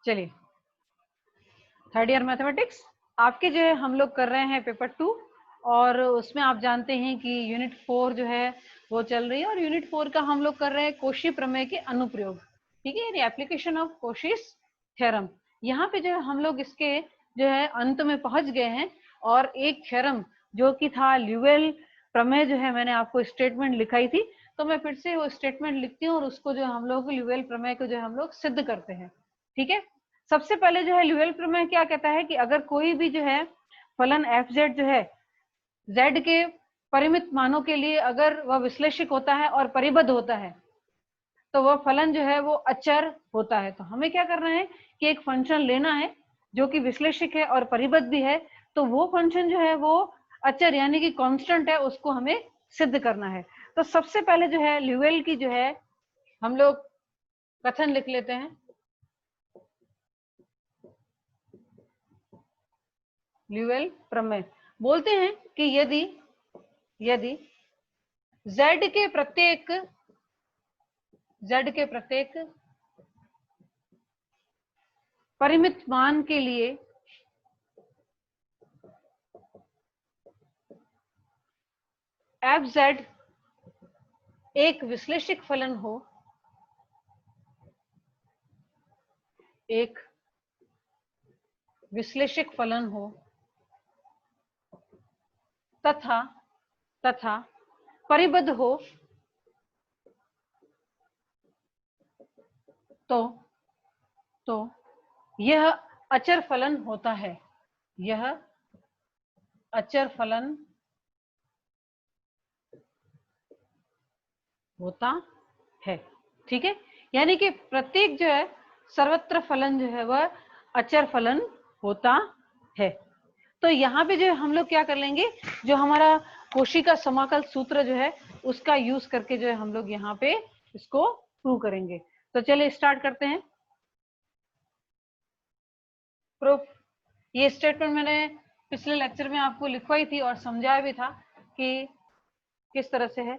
चलिए, third year mathematics आपके जो है हम लोग कर रहे हैं पेपर 2, और उसमें आप जानते हैं कि यूनिट 4 जो है वो चल रही है, और यूनिट 4 का हम लोग कर रहे हैं कोशी प्रमेय के अनुप्रयोग। ठीक है, यानी एप्लीकेशन ऑफ कोशीस थ्योरम। यहाँ पे जो है हम लोग इसके जो है अंत में पहुंच गए हैं, और एक थ्योरम जो कि था ल्यूवेल प्रमेय जो है मैंने आपको स्टेटमेंट लिखाई थी, तो मैं फिर से वो स्टेटमेंट लिखती हूँ और उसको जो हम लोग ल्यूवेल प्रमेय को जो हम लोग सिद्ध करते हैं। ठीक है, सबसे पहले जो है ल्यूवेल प्रमेय क्या कहता है कि अगर कोई भी जो है फलन एफ जेड जो है जेड के परिमित मानों के लिए अगर वह विश्लेषिक होता है और परिबद्ध होता है, तो वह फलन जो है वो अचर होता है। तो हमें क्या करना है कि एक फंक्शन लेना है जो कि विश्लेषिक है और परिबद्ध भी है, तो वो फंक्शन जो है वो अचर यानी कि कांस्टेंट है, उसको हमें सिद्ध करना है। तो सबसे पहले जो है ल्यूवेल की जो है हम लोग कथन लिख लेते हैं। ल्यूवेल प्रमेय बोलते हैं कि यदि z के प्रत्येक परिमित मान के लिए fz एक विश्लेषिक फलन हो, एक विश्लेषिक फलन हो तथा परिबद्ध हो, तो यह अचर फलन होता है। यह अचर फलन होता है। ठीक है, यानी कि प्रत्येक जो है सर्वत्र फलन जो है वह अचर फलन होता है। तो यहाँ पे जो है हम लोग क्या कर लेंगे, जो हमारा कोशी का समाकल सूत्र जो है उसका यूज करके जो है हम लोग यहाँ पे इसको प्रूव करेंगे। तो चलिए स्टार्ट करते हैं प्रूफ। ये स्टेटमेंट मैंने पिछले लेक्चर में आपको लिखवाई थी और समझाया भी था कि किस तरह से है।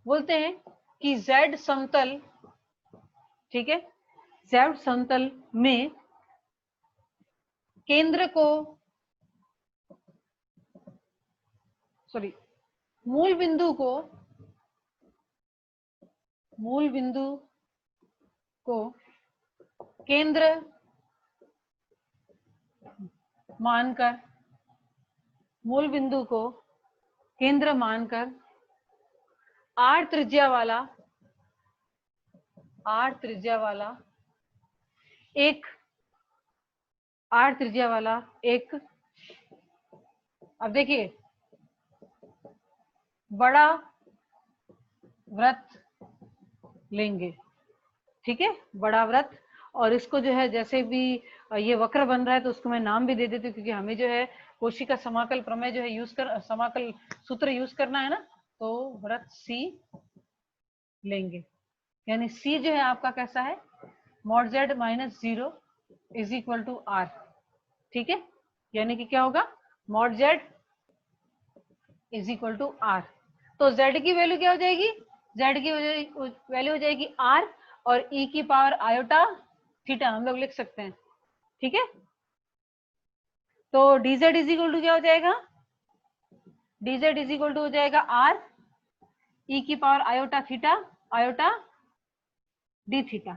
बोलते हैं कि z समतल, ठीक है, z समतल में केंद्र को मूल बिंदु को केंद्र मानकर r त्रिज्या वाला एक अब देखिए बड़ा वृत्त लेंगे। ठीक है, बड़ा वृत्त, और इसको जो है जैसे भी ये वक्र बन रहा है तो उसको मैं नाम भी दे देती हूँ, क्योंकि हमें जो है कोशी का समाकल प्रमेय जो है समाकल सूत्र यूज करना है ना, तो वृत्त सी लेंगे। यानी सी जो है आपका कैसा है, mod z minus 0 is equal to r. ठीक है, यानी कि क्या होगा, mod z is equal to r. तो z की वैल्यू क्या हो जाएगी, z की वैल्यू हो जाएगी r, और e की पावर आयोटा थीटा हम लोग लिख सकते हैं। ठीक है, तो dz इज इक्वल टू क्या हो जाएगा, dz इज इक्वल टू हो जाएगा r e की power iota theta iota d theta.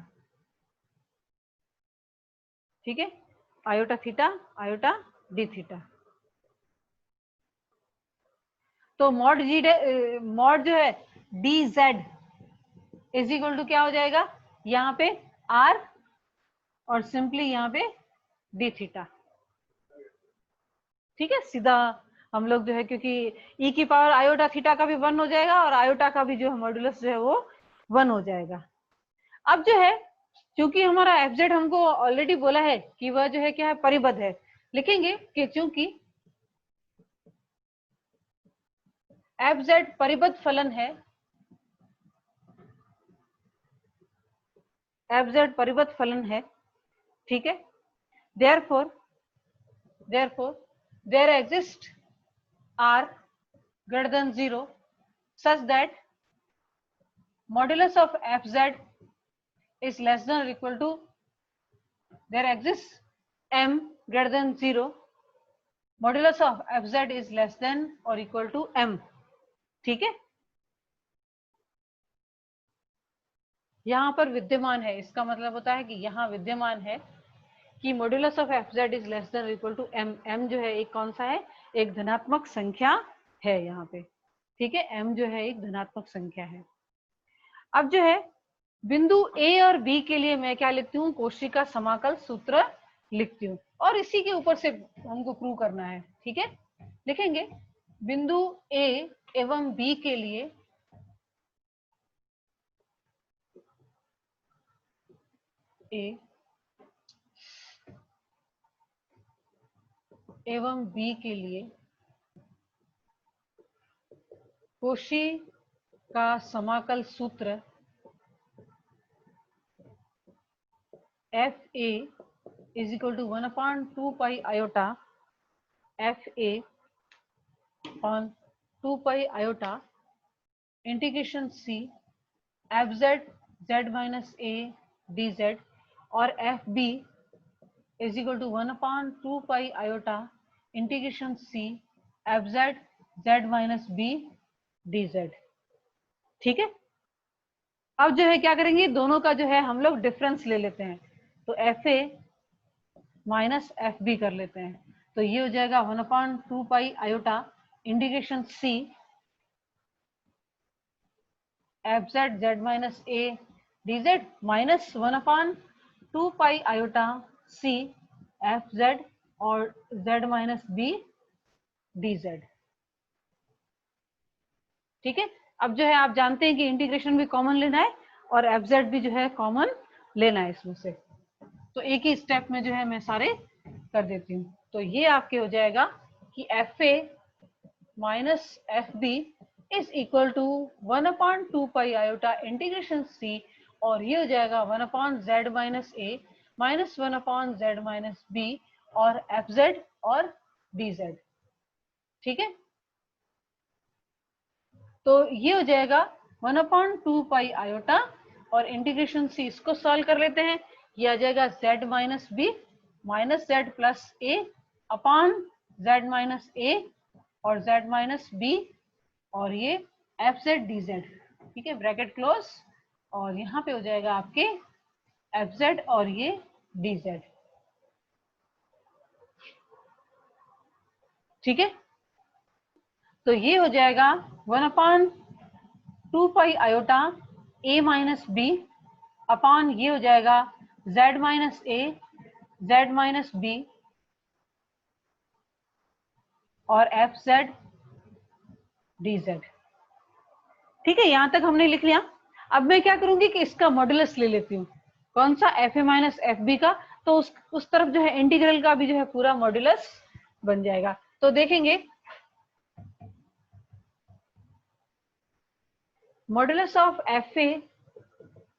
ठीक है, iota theta iota d theta. तो मॉड जो है d z is equal to क्या हो जाएगा, यहाँ पे r और सिंपली यहाँ पे डी थीटा। ठीक है, सीधा हम लोग जो है, क्योंकि e की पावर आयोटा थीटा का भी 1 हो जाएगा और आयोटा का भी जो है मॉड्यूलस जो है वो 1 हो जाएगा। अब जो है क्योंकि हमारा एफ हमको ऑलरेडी बोला है कि वह जो है क्या है, परिबद्ध है, लिखेंगे कि चूंकि एफ परिबद्ध फलन है, एफ परिबद्ध फलन है। ठीक है, therefore there exists r greater than 0 such that modulus of fz is less than or equal to, there exists m greater than 0, modulus of fz is less than or equal to m. ठीक है, यहां पर विद्यमान है, इसका मतलब होता है कि यहां विद्यमान है कि modulus of fz is less than equal to m. m जो है एक कौन सा है, एक धनात्मक संख्या है यहाँ पे. ठीक है, m जो है एक धनात्मक संख्या है. अब जो है बिंदु a और b के लिए मैं क्या लिखती हूँ, कोशी का समाकल सूत्र लिखती हूँ, और इसी के ऊपर से हमको प्रूव करना है. ठीक है, लिखेंगे बिंदु a एवं b के लिए a एवं b के लिए कोशी का समाकल सूत्र f a is equal to 1/2 pi iota f a on 2 pi iota integration c f z z minus a d z, और f b is equal to 1/2 pi iota integration c f z z minus b d Z. ठीक है, अब जो है क्या करेंगे, दोनों का जो है हम लोग डिफरेंस ले लेते हैं, तो f a minus f b कर लेते हैं, तो ये हो जाएगा 1/2 pi iota integration c f z z minus a d z minus 1/2 pi iota c f Z और z minus b d Z. ठीक है, अब जो है आप जानते हैं कि इंटीग्रेशन भी कॉमन लेना है और एफ जेड भी जो है कॉमन लेना है इसमें से, तो एक ही स्टेप में जो है मैं सारे कर देती हूँ. तो ये आपके हो जाएगा कि f a minus f b is equal to 1/2 pi iota integration c, और ये हो जाएगा 1/z minus a minus 1/z minus B और एफ जेड और डी जेड. ठीक है, तो ये हो जाएगा 1/2 पाई आयोटा और इंटीग्रेशन सी, इसको सॉल्व कर लेते हैं, ये आ जाएगा z minus b minus z plus a upon z minus a और z माइनस बी और ये एफ जेड डी जेड. ठीक है, ब्रैकेट क्लोज, और यहाँ पे हो जाएगा आपके एफ जेड और ये डी जेड. ठीक है, तो ये हो जाएगा 1/2 pi iota a minus b upon ये हो जाएगा z minus a z minus B और एफ जेड डी जेड. ठीक है, यहां तक हमने लिख लिया. अब मैं क्या करूंगी कि इसका मॉड्यूलस ले लेती हूँ, कौन सा, f a minus f b का, तो उस तरफ जो है इंटीग्रल का भी जो है पूरा मॉड्यूलस बन जाएगा. तो देखेंगे modulus of f a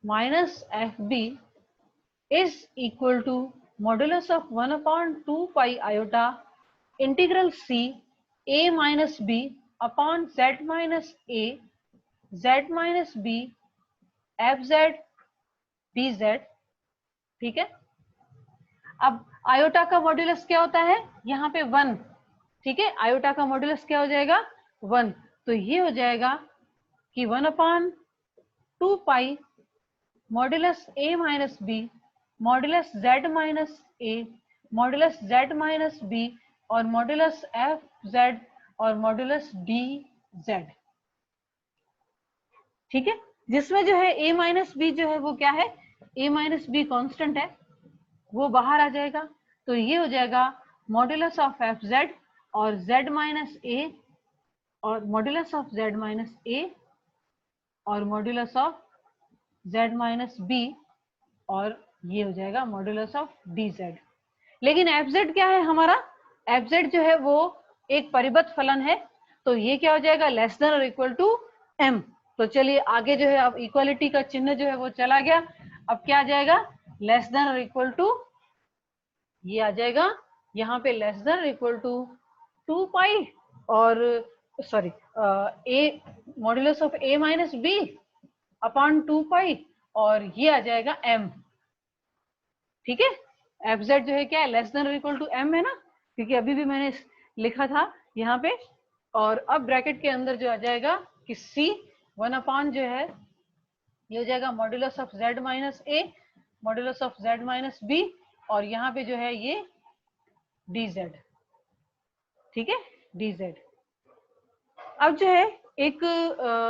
minus f b is equal to modulus of 1/2 pi iota integral c a minus b upon z minus a z minus b f z d Z. ठीक है, अब iota का modulus क्या होता है, यहाँ पे 1. ठीक है, आयोटा का मॉड्यूलस क्या हो जाएगा, 1, तो ये हो जाएगा कि 1/2 pi modulus A minus B modulus Z minus A modulus Z minus B और मॉड्यूलस एफ जेड और मॉड्यूलस डी जेड. ठीक है, जिसमें जो है a माइनस बी जो है वो क्या है, a माइनस बी कॉन्स्टेंट है, वो बाहर आ जाएगा, तो ये हो जाएगा मॉड्यूलस ऑफ एफ जेड और z माइनस ए और modulus of z minus a और modulus of z minus B और ये हो जाएगा मॉड्यूलस ऑफ डी जेड. लेकिन एफ जेड क्या है हमारा, एफ जेड जो है वो एक परिबद्ध फलन है, तो ये क्या हो जाएगा, लेस देन और इक्वल टू m. तो चलिए आगे जो है अब इक्वालिटी का चिन्ह जो है वो चला गया, अब क्या आ जाएगा, लेस देन और इक्वल टू, ये आ जाएगा यहाँ पे लेस देन और इक्वल टू 2 पाई और sorry a modulus of a minus b upon 2 pi और ये आ जाएगा m। ठीक है, एफ जेड जो है क्या है, लेस देन और इक्वल टू m है ना, क्योंकि अभी भी मैंने लिखा था यहाँ पे। और अब ब्रैकेट के अंदर जो आ जाएगा कि c 1 जो है ये हो जाएगा modulus of z minus a, modulus of z minus b, और यहाँ पे जो है ये dz। ठीक है, dz। अब जो है एक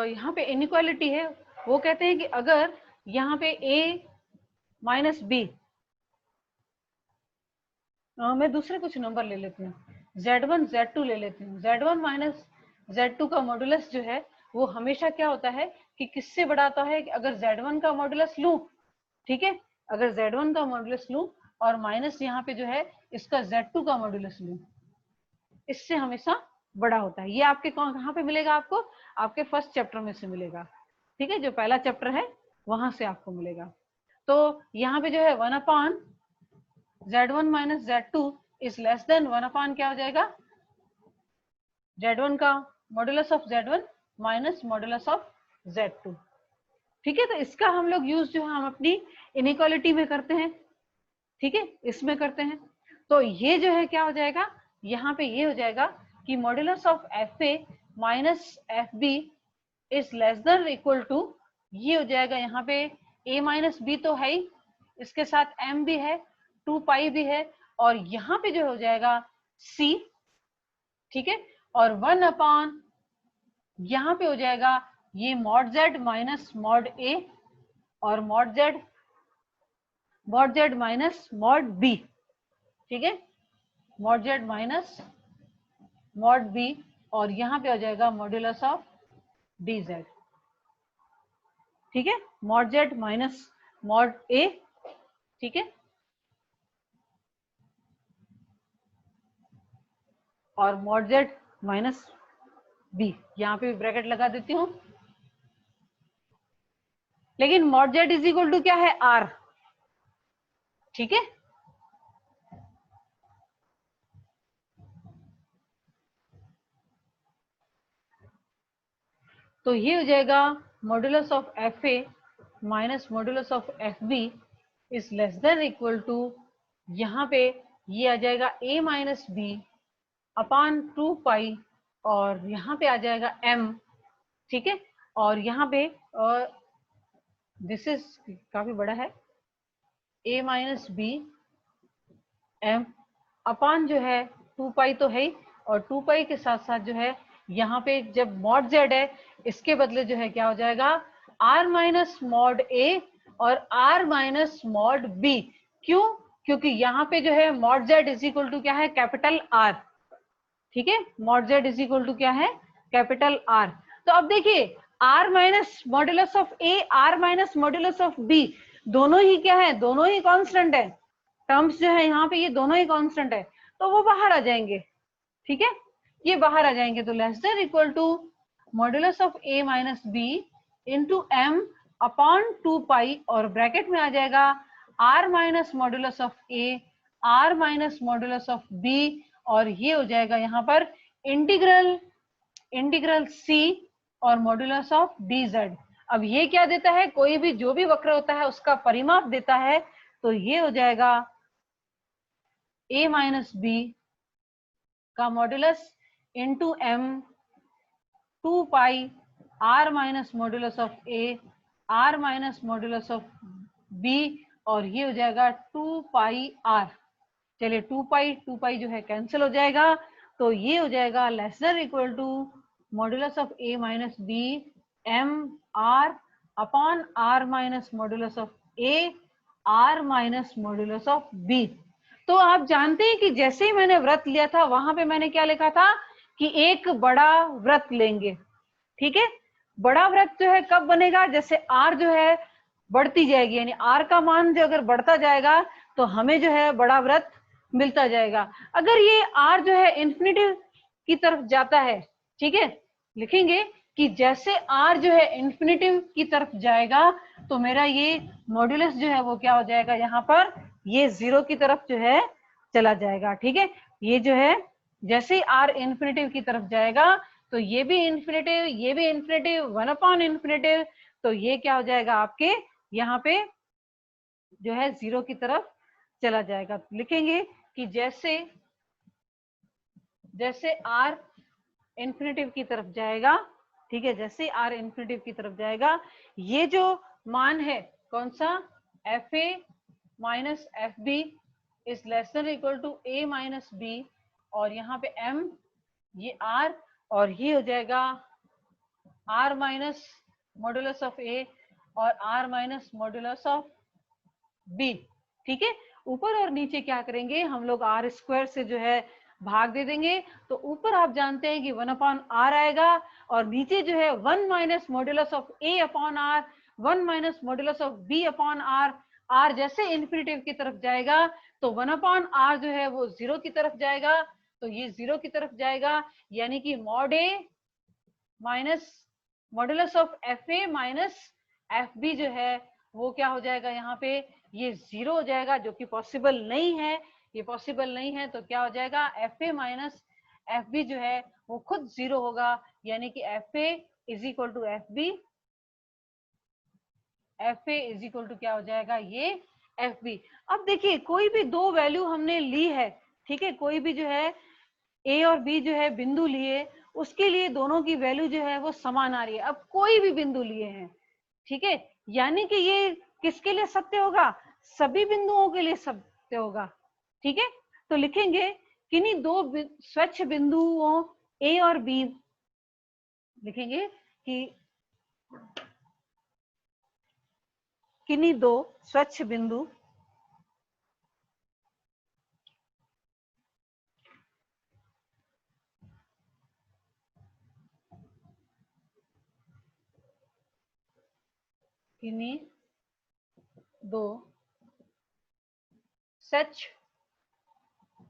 यहाँ पे इनइक्वालिटी है, वो कहते हैं कि अगर यहाँ पे a माइनस b, मैं दूसरे कुछ नंबर ले लेती हूँ, z1 z2 ले लेती हूँ। z1 माइनस z2 का मॉड्यूलस जो है वो हमेशा क्या होता है कि किससे बड़ा आता है, कि अगर z1 का मॉड्यूलस लूं, ठीक है, अगर z1 का मॉड्यूलस लूं और माइनस यहाँ पे जो है इसका z2 का मॉड्यूलस लूं, इससे हमेशा बड़ा होता है। ये आपके कहाँ पे मिलेगा, आपको आपके फर्स्ट चैप्टर में से मिलेगा। ठीक है, जो पहला चैप्टर है वहां से आपको मिलेगा। तो यहाँ पे जो है 1 z1 minus z2 is less then 1 क्या हो जाएगा, z1 का modulus of z1 minus modulus of z2। ठीक है, तो इसका हम लोग यूज जो है हम अपनी इनइक्वालिटी में करते हैं। ठीक है, इसमें करते हैं। तो ये जो है क्या हो जाएगा, यहाँ पे ये हो जाएगा कि modulus of f a minus f b is less than equal to, ये हो जाएगा यहाँ पे a माइनस बी तो है ही, इसके साथ m भी है, 2 पाई भी है, और यहाँ पे जो हो जाएगा c। ठीक है, और 1 यहाँ पे हो जाएगा ये mod z minus mod a, और mod z minus mod b। ठीक है, mod z minus mod b, और यहाँ पे हो जाएगा मॉड्यूलस ऑफ dz। ठीक है, mod z minus mod a। ठीक है, और मॉड z माइनस b, यहाँ पे भी ब्रैकेट लगा देती हूँ। लेकिन mod z is equal to क्या है, r। ठीक है, तो ये हो जाएगा modulus of f a minus modulus of f b is less than equal to, यहाँ पे ये आ जाएगा a minus b upon 2 pi, और यहाँ पे आ जाएगा m। ठीक है, और यहाँ पे दिस इज काफी बड़ा है, a माइनस बी m अपान जो है 2 पाई तो है ही, और 2 पाई के साथ साथ जो है यहाँ पे जब मॉड z है इसके बदले जो है क्या हो जाएगा r माइनस मॉड a और r माइनस मॉड b। क्यों, क्योंकि यहाँ पे जो है mod z is equal to क्या है, कैपिटल R। ठीक है, mod z is equal to क्या है, कैपिटल R। तो अब देखिए r minus modulus of a, r minus modulus of b, दोनों ही क्या है, दोनों ही कांस्टेंट है। टर्म्स जो है यहाँ पे ये दोनों ही कांस्टेंट है, तो वो बाहर आ जाएंगे। ठीक है, ये बाहर आ जाएंगे, तो less than equal to modulus of a minus b into m upon 2 pi, और ब्रैकेट में आ जाएगा r minus modulus of a, r minus modulus of b, और ये हो जाएगा यहाँ पर इंटीग्रल c और मॉड्यूलस ऑफ dz। अब ये क्या देता है, कोई भी जो भी वक्र होता है उसका परिमाप देता है, तो ये हो जाएगा a माइनस बी का modulus into m 2 pi r minus modulus of a, r minus modulus of b, और ये हो जाएगा 2 पाई r। चलिए 2 पाई जो है कैंसिल हो जाएगा, तो ये हो जाएगा less than equal to modulus of a minus b m r upon r minus modulus of a, r minus modulus of b। तो आप जानते हैं कि जैसे ही मैंने व्रत लिया था वहां पे मैंने क्या लिखा था कि एक बड़ा व्रत लेंगे। ठीक है, बड़ा व्रत जो है कब बनेगा, जैसे r जो है बढ़ती जाएगी, यानी r का मान जो अगर बढ़ता जाएगा तो हमें जो है बड़ा व्रत मिलता जाएगा। अगर ये r जो है इंफिनिटी की तरफ जाता है, ठीक है, लिखेंगे कि जैसे r जो है इंफिनिटी की तरफ जाएगा तो मेरा ये मॉड्यूलस जो है वो क्या हो जाएगा, यहाँ पर ये 0 की तरफ जो है चला जाएगा। ठीक है, ये जो है जैसे ही r इंफिनिटी की तरफ जाएगा तो ये भी इंफिनिटी, ये भी इंफिनिटी, 1 अपॉन इंफिनिटी, तो ये क्या हो जाएगा आपके यहाँ पे जो है 0 की तरफ चला जाएगा। लिखेंगे कि जैसे जैसे r इन्फिनेटिव की तरफ जाएगा, ठीक है, जैसे r इन्फिनेटिव की तरफ जाएगा, ये जो मान है कौन सा, f a minus f b is less than equal to a minus B, और यहाँ पे m ये r, और ये हो जाएगा r minus modulus of a और r minus modulus of b। ठीक है, ऊपर और नीचे क्या करेंगे हम लोग, आर स्क्वायर से जो है भाग दे देंगे, तो ऊपर आप जानते हैं कि 1/r आएगा, और नीचे जो है 1 minus modulus of a upon r, 1 minus modulus of b upon r। r जैसे इन्फिनेटिव की तरफ जाएगा तो 1/r जो है वो 0 की तरफ जाएगा, तो ये 0 की तरफ जाएगा, यानी कि mod a minus modulus of f a minus f b जो है वो क्या हो जाएगा, यहाँ पे ये 0 हो जाएगा, जो कि पॉसिबल नहीं है, ये पॉसिबल नहीं है। तो क्या हो जाएगा, f a minus f b जो है वो खुद 0 होगा, यानी कि f a is equal to f b, f a is equal to क्या हो जाएगा, ये एफ बी। अब देखिए कोई भी दो वैल्यू हमने ली है, ठीक है, कोई भी जो है ए और बी जो है बिंदु लिए, उसके लिए दोनों की वैल्यू जो है वो समान आ रही है। अब कोई भी बिंदु लिए हैं, ठीक है, यानी कि ये किसके लिए सत्य होगा, सभी बिंदुओं के लिए सत्य होगा। ठीक है, तो लिखेंगे किन्हीं दो स्वच्छ बिंदुओं ए और बी, लिखेंगे कि किन्हीं दो स्वच्छ बिंदु किन्हीं दो सच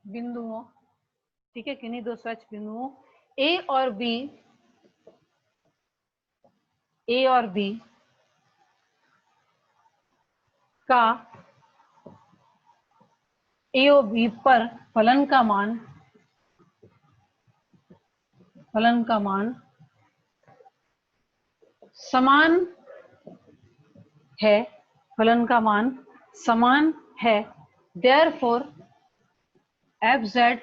बिंदुओं, ठीक है, किन्हीं दो सच बिंदुओं ए और बी, ए और बी का ए और बी पर फलन का मान समान है, फलन का मान समान है, देयरफॉर एफ जेड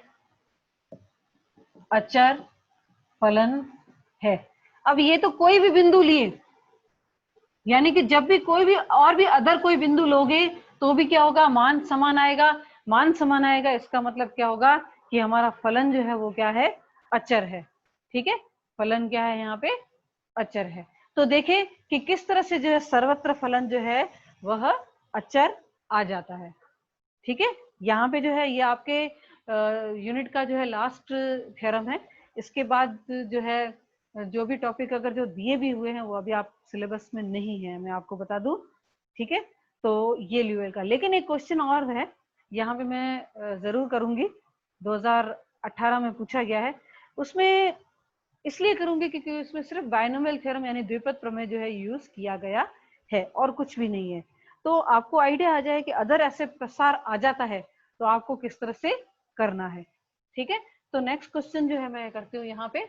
अचर फलन है। अब ये तो कोई भी बिंदु लिए, यानी कि जब भी कोई भी और भी अदर कोई बिंदु लोगे तो भी क्या होगा, मान समान आएगा। मान समान आएगा इसका मतलब क्या होगा कि हमारा फलन जो है वो क्या है, अचर है। ठीक है, फलन क्या है यहाँ पे, अचर है। तो देखें कि किस तरह से जो है सर्वत्र फलन जो है वह अचर आ जाता है। ठीक है, यहाँ पे जो है ये आपके यूनिट का जो है लास्ट थ्योरम है। इसके बाद जो है जो भी टॉपिक अगर जो दिए भी हुए हैं वो अभी आप सिलेबस में नहीं है, मैं आपको बता दूं। ठीक है, तो ये ल्यूएल का, लेकिन एक क्वेश्चन और है यहाँ पे मैं जरूर करूंगी, 2018 में पूछा गया है, उसमें इसलिए करूंगी क्योंकि उसमें सिर्फ बायनोमियल थ्योरम यानी द्विपद प्रमेय जो है यूज किया गया है और कुछ भी नहीं है। तो आपको आइडिया आ जाए कि अदर ऐसे प्रसार आ जाता है तो आपको किस तरह से करना है। ठीक है, तो नेक्स्ट क्वेश्चन जो है मैं करती हूँ यहाँ पे।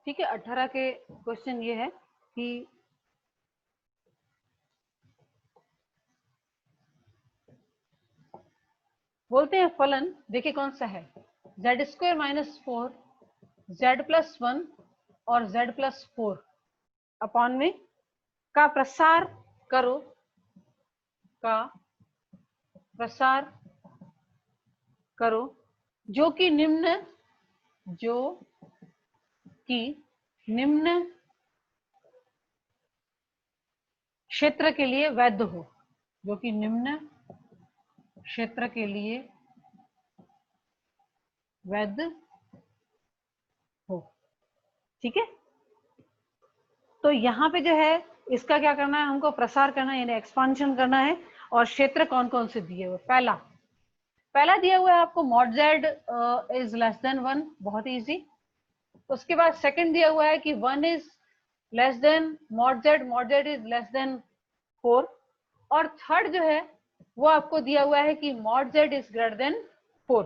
ठीक है, 18 के क्वेश्चन ये है कि बोलते हैं फलन, देखिए कौन सा है, Z square minus 4 Z plus 1 और जेड प्लस 4 अपॉन में का प्रसार करो, का प्रसार करो जो कि निम्न क्षेत्र के लिए वैध हो, जो कि निम्न क्षेत्र के लिए वैध हो। ठीक है, तो यहाँ पे जो है इसका क्या करना है, हमको प्रसार करना है यानी एक्सपांशन करना है। और क्षेत्र कौन कौन से दिए हुए, पहला दिया हुआ है आपको mod z is less then 1, बहुत इजी। उसके बाद सेकंड दिया हुआ है कि 1 is less then mod z is less then 4। और थर्ड जो है वो आपको दिया हुआ है कि mod z is greater than 4,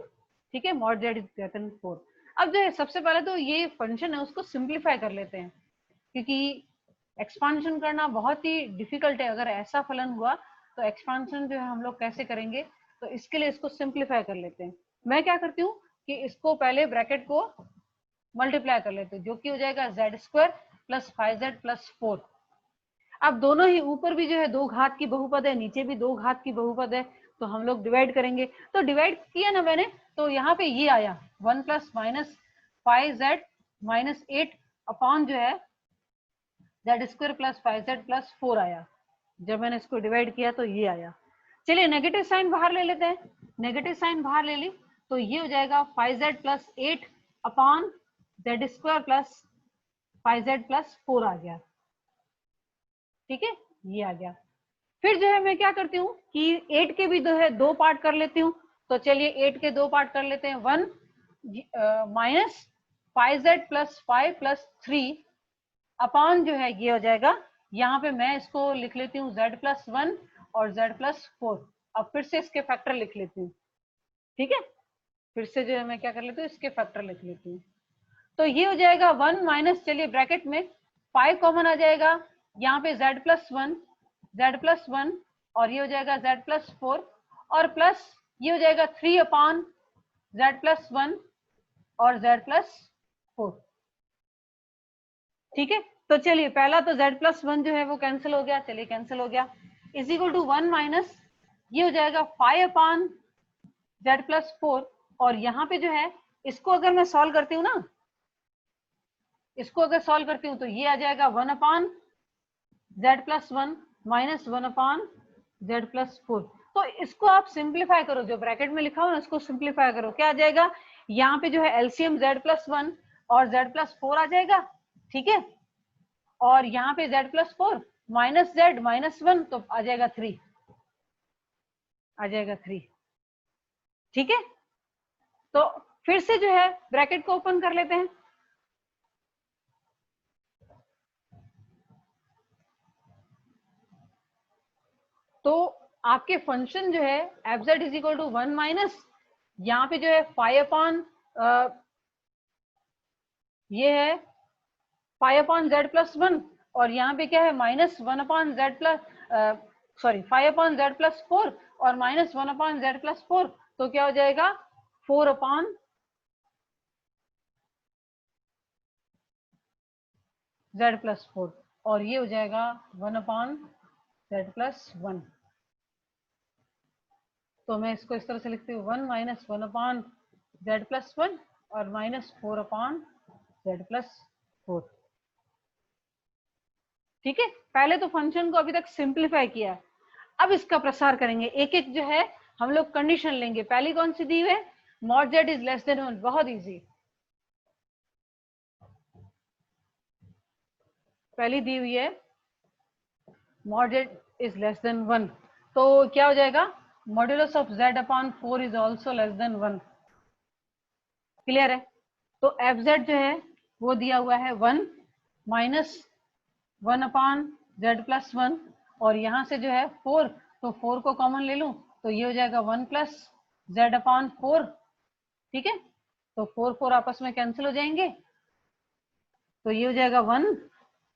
ठीक है, mod z is greater than 4। अब जो है सबसे पहले तो ये फंक्शन है उसको सिंप्लीफाई कर लेते हैं, क्योंकि एक्सपांशन करना बहुत ही डिफिकल्ट है। अगर ऐसा फलन हुआ तो एक्सपांशन जो है हम लोग कैसे करेंगे, तो इसके लिए इसको सिंप्लीफाई कर लेते हैं। मैं क्या करती हूँ कि इसको पहले ब्रैकेट को मल्टीप्लाई कर लेते हैं, जो कि हो जाएगा z square plus 5z plus 4। अब दोनों ही ऊपर भी जो है 2 घात की बहुपद है, नीचे भी 2 घात की बहुपद है, तो हम लोग डिवाइड करेंगे। तो डिवाइड किया ना मैंने, तो यहाँ पे ये आया 1 plus minus 5z minus 8 upon जो है z square plus 5z plus 4 आया। जब मैंने इसको डिवाइड किया तो ये आया। चलिए नेगेटिव साइन बाहर ले लेते हैं, नेगेटिव साइन बाहर ले ली तो ये हो जाएगा 5z plus 8 upon z square plus 5z plus 4 आ गया, ठीक है, ये आ गया। फिर जो है मैं क्या करती हूँ कि 8 के भी जो है 2 पार्ट कर लेती हूँ। तो चलिए 8 के 2 पार्ट कर लेते हैं। 1 minus 5z plus 5 plus 3 upon जो है ये हो जाएगा, यहाँ पे मैं इसको लिख लेती हूँ z प्लस 1 और z प्लस 4। अब फिर से इसके फैक्टर लिख लेती हूँ, ठीक है, फिर से जो है मैं क्या कर लेती हूँ इसके फैक्टर लिख लेती हूँ। तो ये हो जाएगा 1 माइनस, चलिए ब्रैकेट में 5 कॉमन आ जाएगा, यहाँ पे z प्लस 1, z प्लस 1 और ये हो जाएगा z प्लस 4 और प्लस ये हो जाएगा 3 अपॉन z प्लस 1 और z प्लस 4, ठीक है। तो चलिए पहला तो z प्लस 1 जो है वो कैंसिल हो गया, चलिए कैंसिल हो गया, इज इक्वल टू 1 माइनस ये हो जाएगा 5 अपॉन z प्लस 4 और यहाँ पे जो है इसको अगर मैं सॉल्व करती हूँ ना, इसको अगर सॉल्व करती हूँ तो ये आ जाएगा 1 upon z plus 1 minus 1 upon z plus 4। तो इसको आप सिंप्लीफाई करो, जो ब्रैकेट में लिखा हो ना इसको सिंप्लीफाई करो, क्या आ जाएगा, यहाँ पे जो है एलसीएम z प्लस 1 और z प्लस 4 आ जाएगा, ठीक है, और यहाँ पे z plus 4 minus z minus 1 तो आ जाएगा 3, आ जाएगा 3, ठीक है। तो फिर से जो है ब्रैकेट को ओपन कर लेते हैं, तो आपके फंक्शन जो है f z is equal to 1 minus यहाँ पे जो है 5 अपॉन ये है 5 अपॉन जेड प्लस 1 और यहाँ पे क्या है minus 1 upon Z plus sorry 5 upon Z plus 4 और माइनस 1 अपॉन जेड प्लस 4, तो क्या हो जाएगा 4 अपॉन जेड प्लस 4 और ये हो जाएगा 1 अपॉन जेड प्लस 1। तो मैं इसको इस तरह से लिखती हूँ 1 माइनस 1 अपॉन जेड प्लस 1 और माइनस 4 अपॉन जेड प्लस 4, ठीक है। पहले तो फंक्शन को अभी तक सिंप्लीफाई किया, अब इसका प्रसार करेंगे, एक एक जो है हम लोग कंडीशन लेंगे। पहली कौन सी दी हुई है, mod z is less then 1, बहुत इजी, पहली दी हुई है mod z is less then 1, तो क्या हो जाएगा modulus of z upon 4 is also less than 1, clear है। तो एफ जेड जो है वो दिया हुआ है 1 माइनस 1 अपॉन जेड प्लस 1 और यहाँ से जो है 4, तो 4 को कॉमन ले लूं तो ये हो जाएगा 1 प्लस जेड अपॉन 4, ठीक है, तो 4 4 आपस में कैंसिल हो जाएंगे, तो ये हो जाएगा 1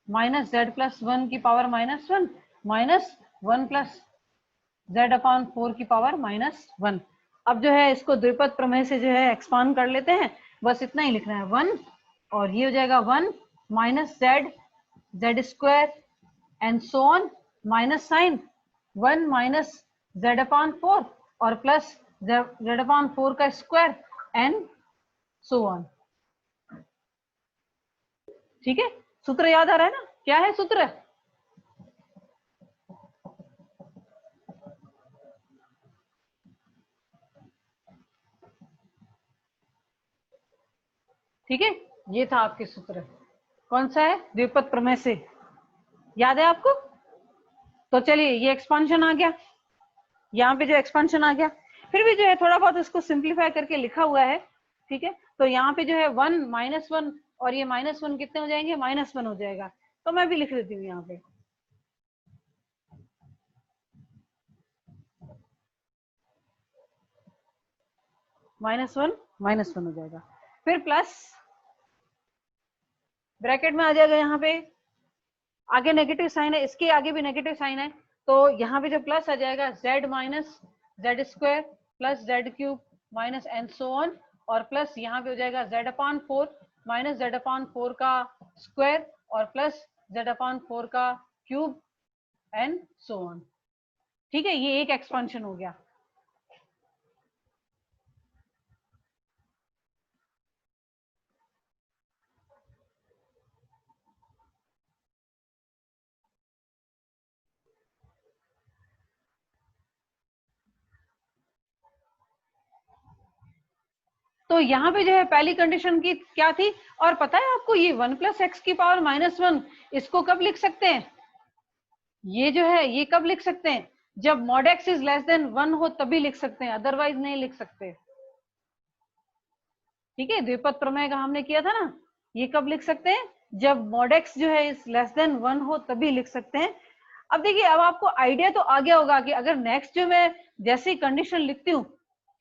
माइनस जेड प्लस 1 की power minus 1 minus 1 plus Z upon 4 की पावर माइनस 1। अब जो है इसको द्विपद प्रमेय से जो है एक्सपांड कर लेते हैं, बस इतना ही लिखना है 1 और ये हो जाएगा 1 minus z z square and so on minus sine 1 minus z upon 4 और प्लस जेड अपॉन 4 का स्क्वायर एंड सो ऑन, ठीक है। सूत्र याद आ रहा है ना, क्या है सूत्र, ठीक है, ये था आपके सूत्र, कौन सा है, द्विपद प्रमेय से, याद है आपको। तो चलिए ये एक्सपांशन आ गया, यहाँ पे जो एक्सपांशन आ गया, फिर भी जो है थोड़ा बहुत इसको सिंप्लीफाई करके लिखा हुआ है, ठीक है। तो यहाँ पे जो है 1 माइनस 1 और ये माइनस 1 कितने हो जाएंगे, माइनस 1 हो जाएगा, तो मैं भी लिख देती हूँ यहाँ पे -1 हो जाएगा। फिर प्लस ब्रैकेट में आ जाएगा, यहाँ पे आगे नेगेटिव साइन है, इसके आगे भी नेगेटिव साइन है, तो यहाँ पे जो प्लस आ जाएगा z minus Z square plus Z cube minus and so on, और प्लस यहाँ पे हो जाएगा z/4 माइनस z/4 का स्क्वायर और प्लस z/4 का क्यूब एंड सो ऑन। ठीक है, ये एक एक्सपेंशन हो गया। तो यहाँ पे जो है पहली कंडीशन की क्या थी, और पता है आपको ये 1 + x की पावर -1 इसको कब लिख सकते हैं, ये जो है ये कब लिख सकते हैं, जब mod x is less then 1 हो तभी लिख सकते हैं, अदरवाइज नहीं लिख सकते। ठीक है, द्विपद प्रमेय का हमने किया था ना, ये कब लिख सकते हैं, जब mod x जो है इज लेस देन 1 हो तभी लिख सकते हैं। अब देखिए, अब आपको आइडिया तो आ गया होगा कि अगर नेक्स्ट जो मैं जैसी कंडीशन लिखती हूँ,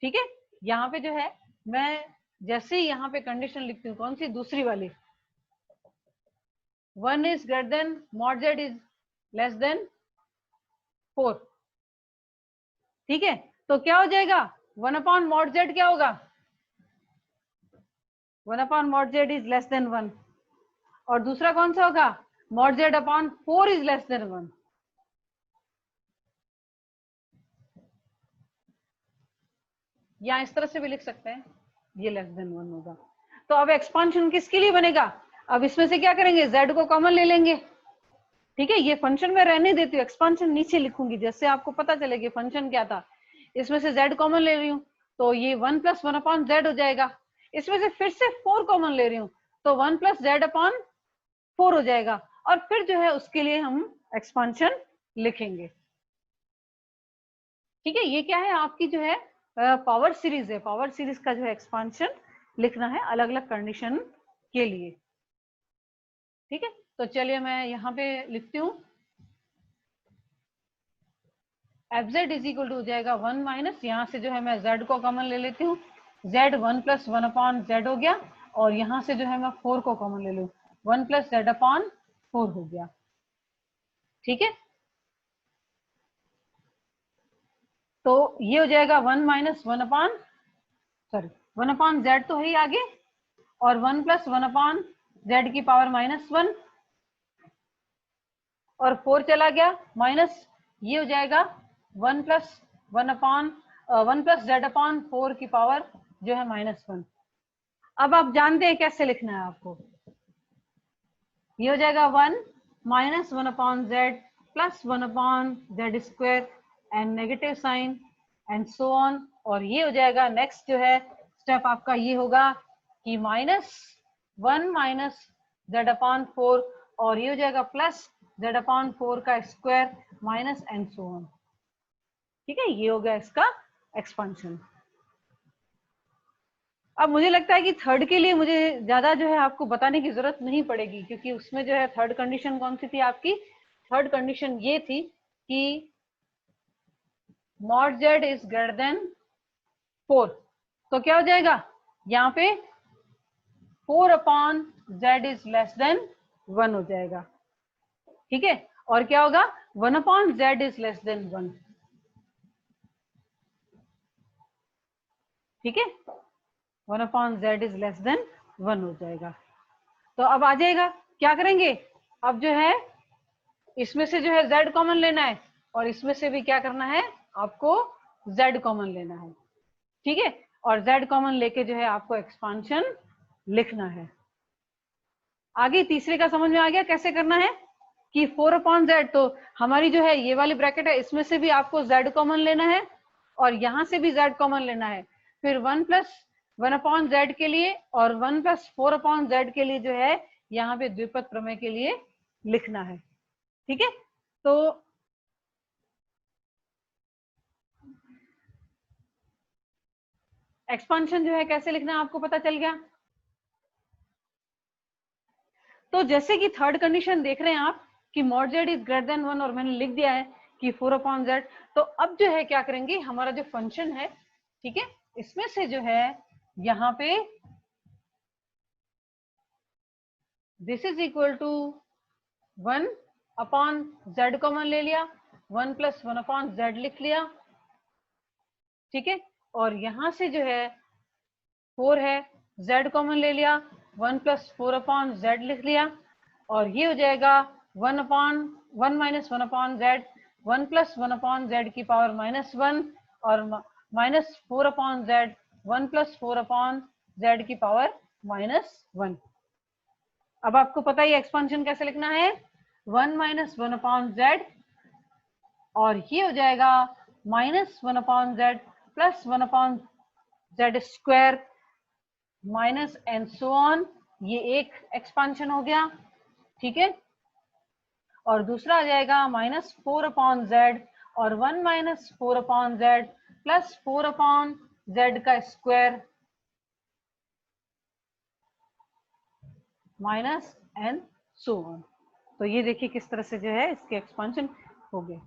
ठीक है, यहाँ पे जो है मैं जैसे ही यहाँ पे कंडीशन लिखती हूँ, कौन सी, दूसरी वाली, 1 is greater than mod z is less then 4, ठीक है, तो क्या हो जाएगा, 1/mod z क्या होगा, 1/mod z is less then 1, और दूसरा कौन सा होगा, mod z/4 is less then 1। या इस तरह से भी लिख सकते हैं, ये लेस देन 1 होगा। तो अब एक्सपांशन किसके लिए बनेगा, अब इसमें से क्या करेंगे, z को कॉमन ले लेंगे। ठीक है, ये फंक्शन में रहने देती हूँ, एक्सपांशन नीचे लिखूंगी, जैसे आपको पता चलेगा फंक्शन क्या था। इसमें से z कॉमन ले रही हूँ, तो ये 1 + 1/z हो जाएगा। इसमें से फिर से 4 कॉमन ले रही हूँ, तो 1 + z/4 हो जाएगा, और फिर जो है उसके लिए हम एक्सपांशन लिखेंगे। ठीक है, ये क्या है, आपकी जो है पावर सीरीज है, पावर सीरीज का जो है एक्सपांशन लिखना है अलग अलग कंडीशन के लिए। ठीक है, तो चलिए मैं यहाँ पे लिखती हूँ, fz इज इक्वल टू हो जाएगा 1 माइनस, यहाँ से जो है मैं z को कॉमन ले लेती हूँ, z 1 + 1/z हो गया, और यहाँ से जो है मैं 4 को कॉमन ले लूँ, 1 + z/4 हो गया। ठीक है, तो ये हो जाएगा 1 - 1/z तो है ही आगे, और 1 + 1/z की पावर -1, और 4 चला गया माइनस, ये हो जाएगा 1 + 1/z/4 की पावर जो है -1। अब आप जानते हैं कैसे लिखना है आपको, ये हो जाएगा 1 - 1/z + 1/z² and negative sign and so on, और ये हो जाएगा नेक्स्ट जो है स्टेप आपका ये होगा कि -1 - z/4, और ये हो जाएगा प्लस z/4 का square minus and so on. ठीक है, ये हो गया इसका एक्सपांशन। अब मुझे लगता है कि थर्ड के लिए मुझे ज्यादा जो है आपको बताने की जरूरत नहीं पड़ेगी, क्योंकि उसमें जो है थर्ड कंडीशन कौन सी थी आपकी, थर्ड कंडीशन ये थी कि mod z is greater than 4, तो क्या हो जाएगा, यहाँ पे 4/z इज लेस देन 1 हो जाएगा। ठीक है, और क्या होगा, 1/z इज लेस देन 1। ठीक है, 1/z इज लेस देन 1 हो जाएगा। तो अब आ जाएगा, क्या करेंगे, अब जो है इसमें से जो है z कॉमन लेना है, और इसमें से भी क्या करना है, आपको z कॉमन लेना है। ठीक है, और z कॉमन लेके जो है आपको एक्सपांशन लिखना है। आगे तीसरे का समझ में आ गया कैसे करना है, कि 4/z, तो हमारी जो है ये वाली ब्रैकेट है, इसमें से भी आपको z कॉमन लेना है, और यहां से भी z कॉमन लेना है, फिर 1 + 1/z के लिए और 1 + 4/z के लिए जो है यहाँ पे द्विपद प्रमेय के लिए लिखना है। ठीक है, तो एक्सपांशन जो है कैसे लिखना है आपको पता चल गया। तो जैसे कि थर्ड कंडीशन देख रहे हैं आप कि mod z is greater than 1, और मैंने लिख दिया है कि 4/z, तो अब जो है क्या करेंगे, हमारा जो फंक्शन है, ठीक है, इसमें से जो है यहाँ पे this is equal to 1 upon z common ले लिया, 1 प्लस 1 अपॉन z लिख लिया, ठीक है। और यहां से जो है 4 है, z कॉमन ले लिया, 1 प्लस 4 अपॉन z लिख लिया, और ये हो जाएगा 1 upon 1 minus 1 upon z, 1 plus 1 upon z की पावर -1, और minus 4 upon z, 1 plus 4 upon z की पावर -1। अब आपको पता है एक्सपांशन कैसे लिखना है, 1 माइनस 1 अपॉन z, और ये हो जाएगा -1 upon z plus 1 upon z square minus and so on. ये एक एक्सपांशन हो गया, ठीक है। और दूसरा आ जाएगा -4 अपॉन z और 1 minus 4 upon z plus 4 upon z का square minus and so on. तो ये देखिए किस तरह से जो है इसके एक्सपांशन हो गए।